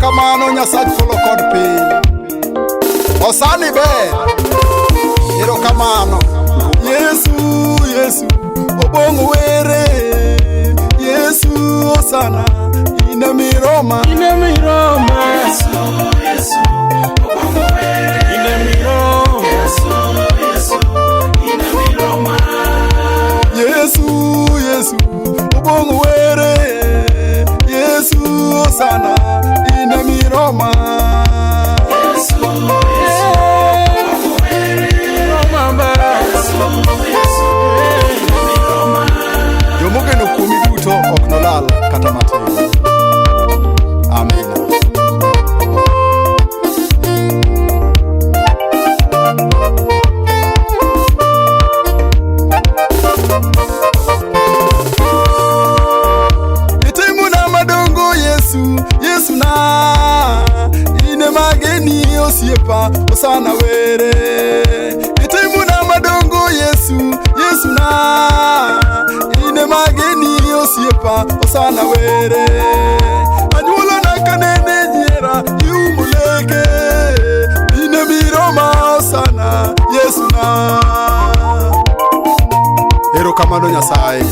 Erokamano Nyasaye folo kod piny. Osani ber. Erokamano. Yesu, Yesu, obongo were. Yesu, Osana, ine miroma. Ine miroma. Yesu, Yesu, obongo were. Ine miroma. Yesu, Yesu, ine miroma. Yesu, Yesu, obongo were. Yesu, Osana, ine miroma. Yesu, Yesu, obongo were. Yesu, ine miroma. Jomogeno kuomi duto ok nolal kata matin. Amina. Itimuna madongo Yesu, Yesu na ine mageni osiepa osana were. Itimuna madongo Yesu, Yesu na ine mageni osiepa osana were. Anyuola na kanene nyiera iumuleke ine miroma osana Yesu na. Erokamano Nyasaye.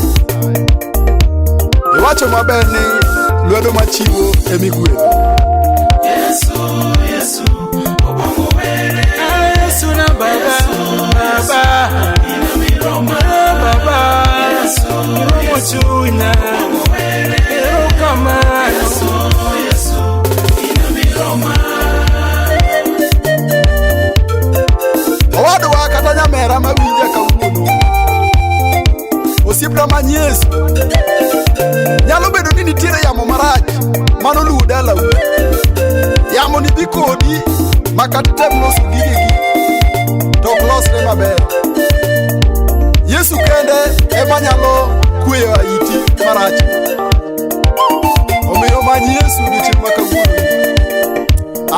Iwacho maber ni lwedo machiwo emigwedho. Yesu, Yesu, obongo were. Yesu na baba, baba, ine miroma. Baba, Yesu, mochunya, obongo were. Erokamano. Yesu, Yesu, ine miroma. Owadwa kata nyamera mawinja kawuono. Osiepna ma Yesu. Nyalo bedo ni nitiere yamo marach mano luwo dalau. Yamo ni dhi kodi makata tem loso gigegi to ok losre maber. Yesu kende ema nyalo kweyo iti marach. Omiyo many Yesu odiochieng' ma kawuono.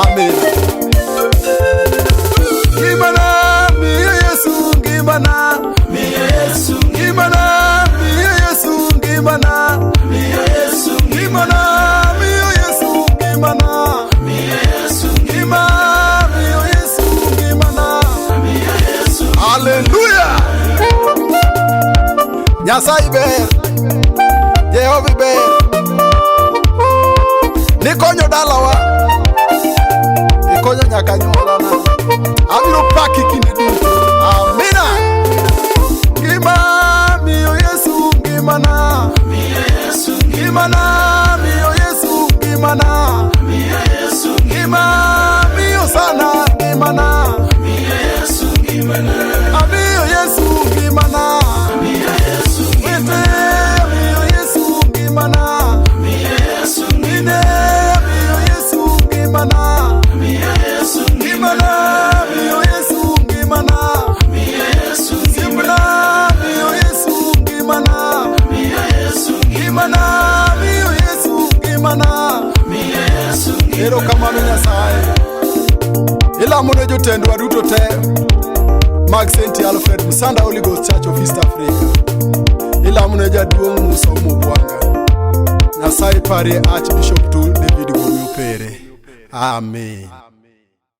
Amen. Ngimana miyo Yesu, ngimana Miyo Yesu, ngimana miyo Yesu, ngimana miyo Yesu, ngimana miyo Yesu, ngimana miyo Yesu, ngima miyo Yesu, ngimana. miyo Yesu. Hallelujah. Nyasaye ber, Jehova ber. Nikonyo dalawa, ikonyo nyaka nyuolana. Abiro paki kinde duto. Amina. Ngima miyo Yesu, ngimana Miyo Yesu, ngimana miyo Yesu, ngimana miyo Yesu, ngima miyo sana, ngimana miyo Yesu, ngimana. amiyo Yesu, ngimana Miyo Yesu, wete miyo Yesu, ngimana miyo Yesu, ine miyo Yesu, ngimana miyo Yesu, ngimana miyo Yesu, ngimana miyo Yesu, simna miyo Yesu, ngimana miyo Yesu, ngimana miyo Yesu, ngimana. miyo Yesu, Erokamano Nyasaye. Ilamo ne jotendwa duto te mag St. Alfred Musanda Holy Ghost Church of East Africa. Ilamo ne jaduong' Musa Omubwanga. Nyasaye pare Archbishop to David Gomi Opere. Amen.